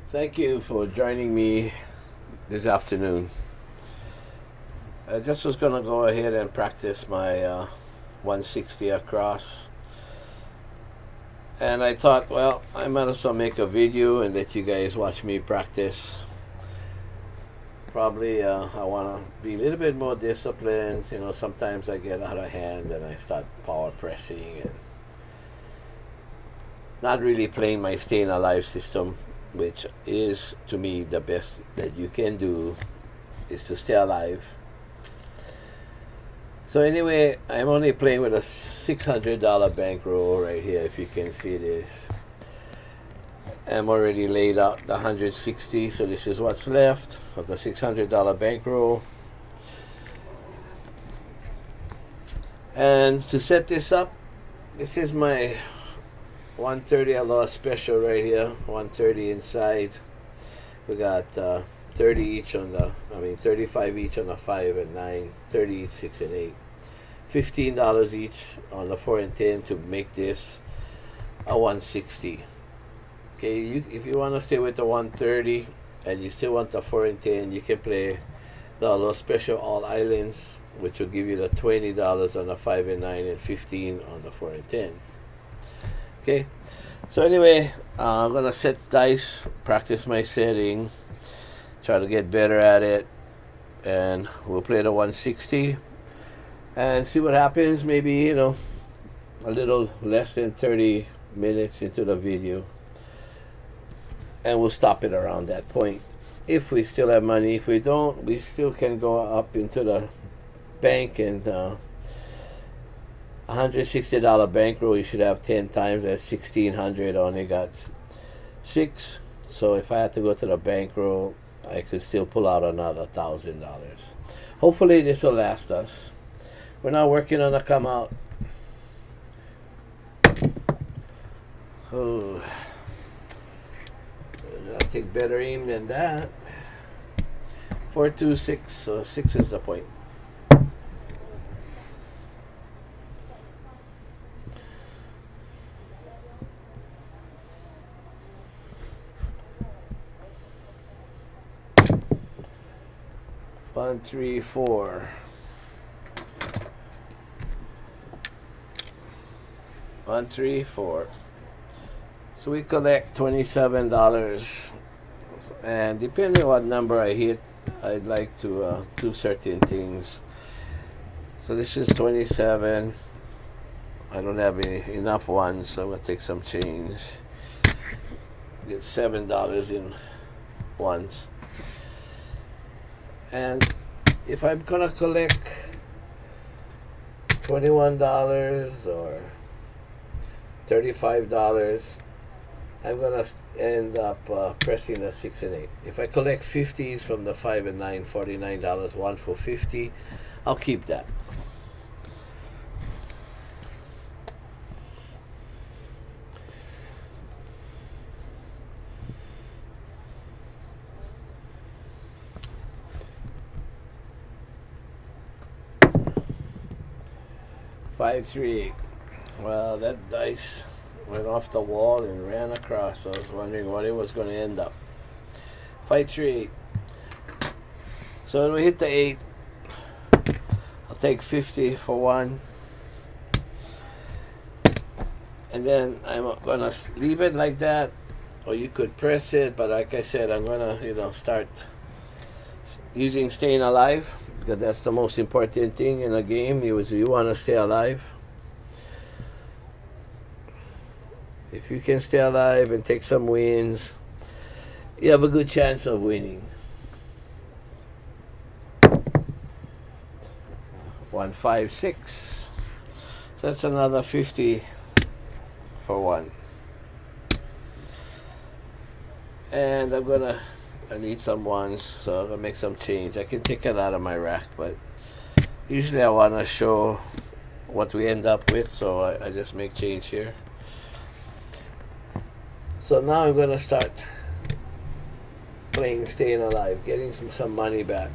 Thank you for joining me this afternoon. I just was going to go ahead and practice my 160 across. And I thought, well, I might as well make a video and let you guys watch me practice. Probably I want to be a little bit more disciplined. You know, sometimes I get out of hand and I start power pressing and not really playing my staying alive system, which is to me the best that you can do, is to stay alive. So anyway, I'm only playing with a $600 bankroll right here, if you can see this. I'm already laid out the 160, so this is what's left of the $600 bankroll. And to set this up, this is my 130 Aloha Special right here, 130 inside. We got 30 each on the, 35 each on the 5 and 9, 30 each 6 and 8. $15 each on the 4 and 10 to make this a 160. Okay, if you want to stay with the 130 and you still want the 4 and 10, you can play the Aloha Special All Islands, which will give you the $20 on the 5 and 9 and 15 on the 4 and 10. Okay, so anyway, I'm gonna set dice, practice my setting, try to get better at it, and we'll play the 160 and see what happens. Maybe, you know, a little less than 30 minutes into the video, and we'll stop it around that point if we still have money. If we don't, we still can go up into the bank and $160 bankroll. You should have 10 times. That's 1,600. Only got 6. So if I had to go to the bankroll, I could still pull out another $1,000. Hopefully this will last us. We're not working on a come out. Oh, I'll take better aim than that. 4, 2, 6. So 6 is the point. One, 3, 4. 1, 3, 4. So we collect $27, and depending on what number I hit, I'd like to do certain things. So this is 27. I don't have enough ones, so I'm gonna take some change. Get $7 in ones. And if I'm gonna collect $21 or $35, I'm gonna end up pressing the 6 and 8. If I collect 50s from the 5 and 9, $49, 1 for 50, I'll keep that. Five, 3, 8. Well, that dice went off the wall and ran across. So I was wondering what it was going to end up. 5, 3, 8. So when we hit the 8, I'll take 50 for 1. And then I'm going to leave it like that. Or you could press it. But like I said, I'm going to, start using staying alive, because that's the most important thing in a game. You want to stay alive. If you can stay alive and take some wins, you have a good chance of winning. 1, 5, 6. So that's another 50 for 1. And I need some ones, so I'm gonna make some change. I can take it out of my rack, but usually I want to show what we end up with, so I just make change here. So now I'm gonna start playing staying alive, getting some money back.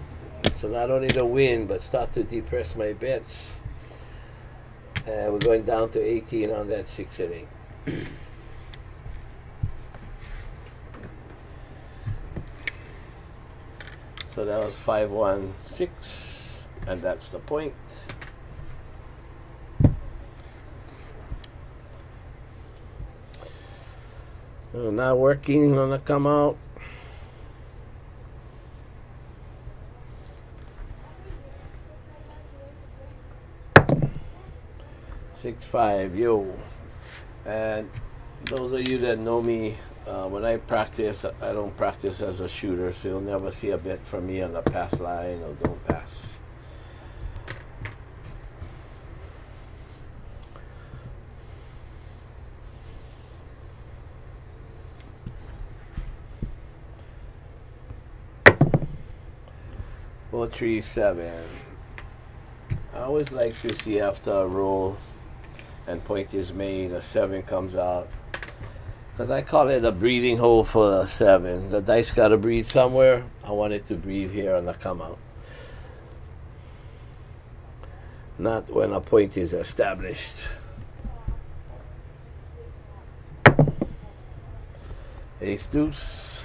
So not only to win, but start to depress my bets. And we're going down to 18 on that 6 and 8. So that was 516, and that's the point. So not working on the come out. 6-5, yo. And those of you that know me, when I practice, I don't practice as a shooter, so you'll never see a bet from me on the pass line or don't pass. Well, 3-7. I always like to see after a roll and point is made, a 7 comes out, because I call it a breathing hole for a 7. The dice got to breathe somewhere. I want it to breathe here on the come out, not when a point is established. Ace deuce.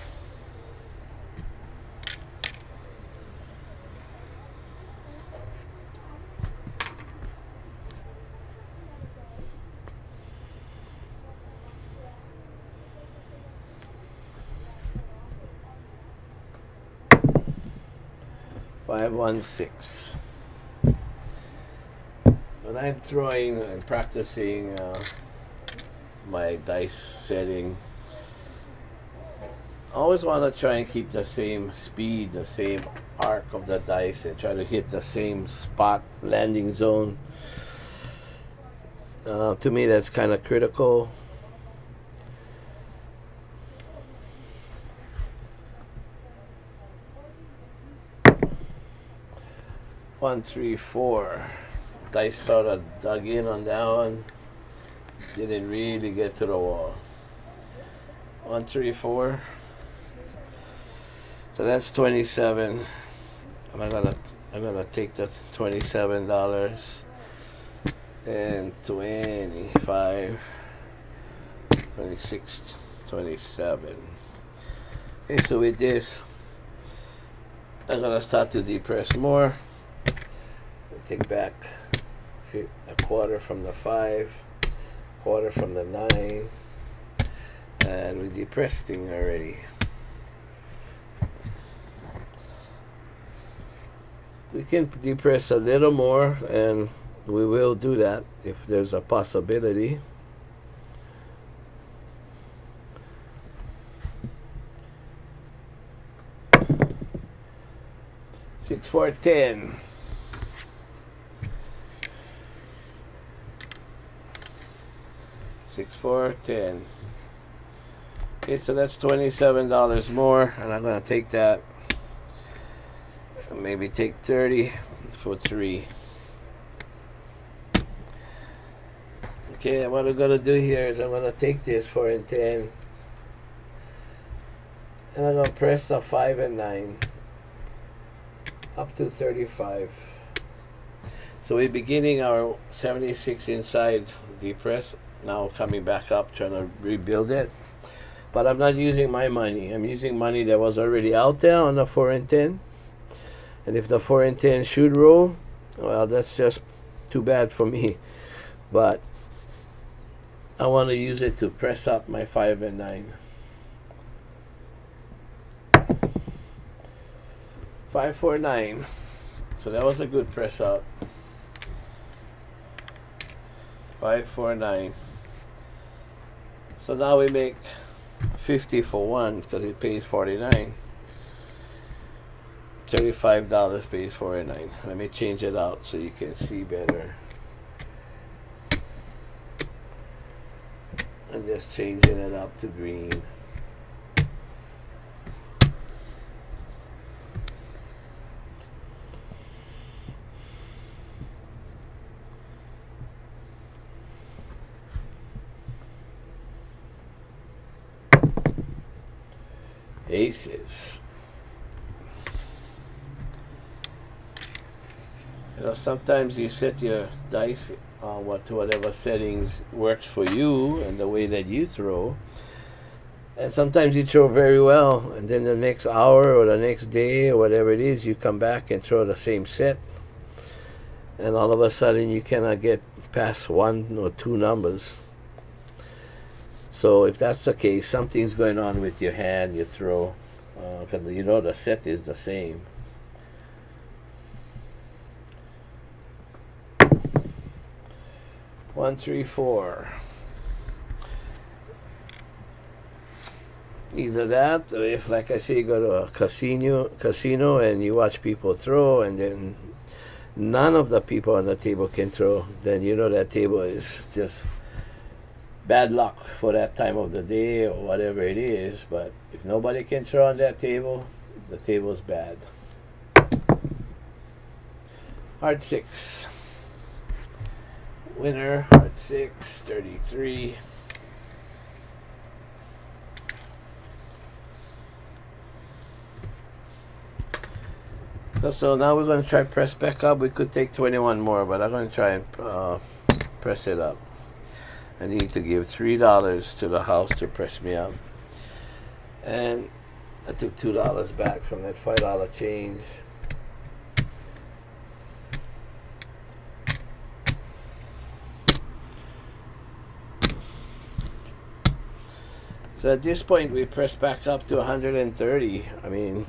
Five, 1, 6. When I'm throwing and practicing my dice setting, I always want to try and keep the same speed, the same arc of the dice, and try to hit the same spot, landing zone. To me, that's kind of critical. One, 3, 4. Dice sort of dug in on that one. Didn't really get to the wall. 1, 3, 4. So that's 27. I'm gonna take the $27 and 25, 26, 27. Okay, so with this, I'm gonna start to depress more. Take back a quarter from the 5, quarter from the 9, and we depressing already. We can depress a little more, and we will do that if there's a possibility. Six, 4, 10. 6, 4, 10. Okay, so that's $27 more, and I'm gonna take that. Maybe take 30 for 3. Okay, what I'm gonna do here is I'm gonna take this 4 and 10, and I'm gonna press a 5 and 9 up to 35. So we're beginning our 76 inside depress. Now coming back up, trying to rebuild it. But I'm not using my money. I'm using money that was already out there on the 4 and 10. And if the 4 and 10 should roll, well, that's just too bad for me. But I want to use it to press up my 5 and 9. 5, 4, 9. So that was a good press up. 5, 4, 9. So now we make 50 for 1 because it pays 49. $35 pays 49. Let me change it out so you can see better. I'm just changing it up to green. Aces. You know, sometimes you set your dice on to whatever settings works for you and the way that you throw, And sometimes you throw very well, and then the next hour or the next day or whatever it is, you come back and throw the same set, and all of a sudden you cannot get past 1 or 2 numbers. So if that's the case, something's going on with your hand, your throw, because you know the set is the same. One, 3, 4. Either that, or if, like I say, you go to a casino and you watch people throw, and then none of the people on the table can throw, then you know that table is just bad luck for that time of the day or whatever it is. But if nobody can throw on that table, the table's bad. Hard 6. Winner, hard 6, 33. So now we're going to try press back up. We could take 21 more, but I'm going to try and press it up. I need to give $3 to the house to press me up. And I took $2 back from that $5 change. So at this point we pressed back up to 130. I mean,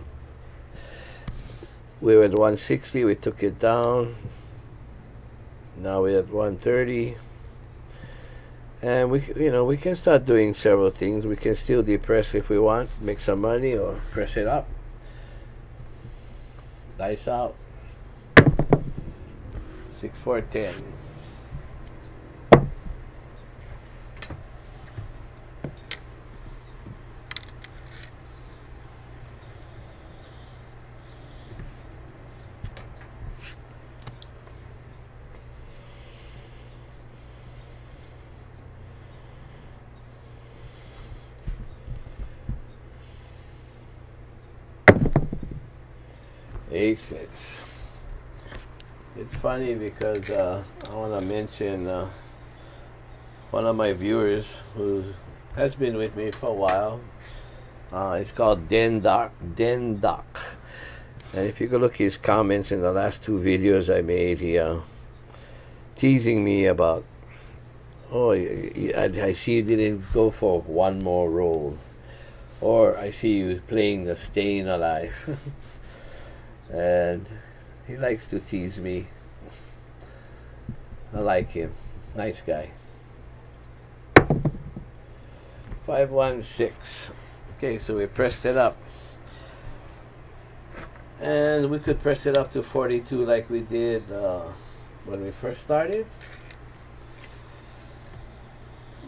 we were at 160, we took it down. Now we're at 130. And we can start doing several things. We can still depress if we want, make some money, or press it up. Dice out. 6, 4, 10. A6. It's funny because I want to mention one of my viewers who has been with me for a while. It's called Den Doc. And if you go look his comments in the last 2 videos I made, he teasing me about, oh, I see you didn't go for 1 more roll, or I see you playing the Staying Alive. And he likes to tease me. I like him. Nice guy. 5, 1, 6. Okay, so we pressed it up. And we could press it up to 42 like we did when we first started.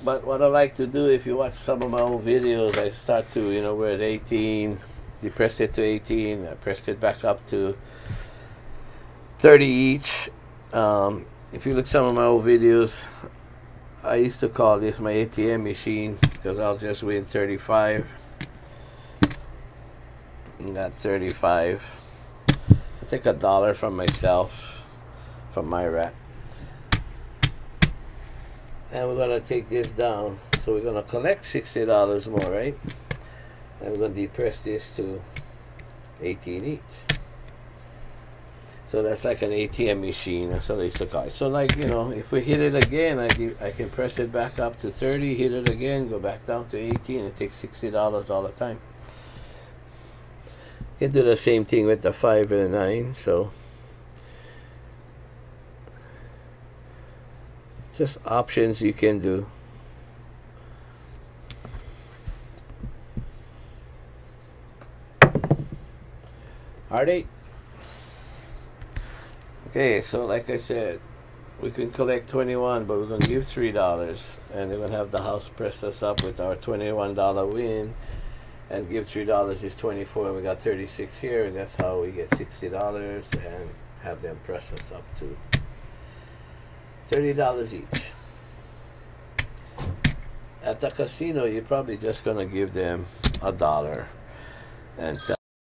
But what I like to do, if you watch some of my old videos, I start to, we're at 18. Depressed it to 18. I pressed it back up to 30 each. If you look some of my old videos, I used to call this my ATM machine because I'll just win 35. And got 35. I take $1 from myself, from my rack. And we're gonna take this down. So we're gonna collect $60 more, right? And we're going to depress this to 18 each. So that's like an ATM machine. That's what they used to call it. So like, if we hit it again, I can press it back up to 30, hit it again, go back down to 18, and take $60 all the time. You can do the same thing with the 5 and the 9. So just options you can do. Hard 8. Okay, so like I said, we can collect 21, but we're going to give $3, and we're going to have the house press us up with our $21 win, and give $3 is 24, and we got 36 here, and that's how we get $60, and have them press us up to $30 each. At the casino, you're probably just going to give them $1 and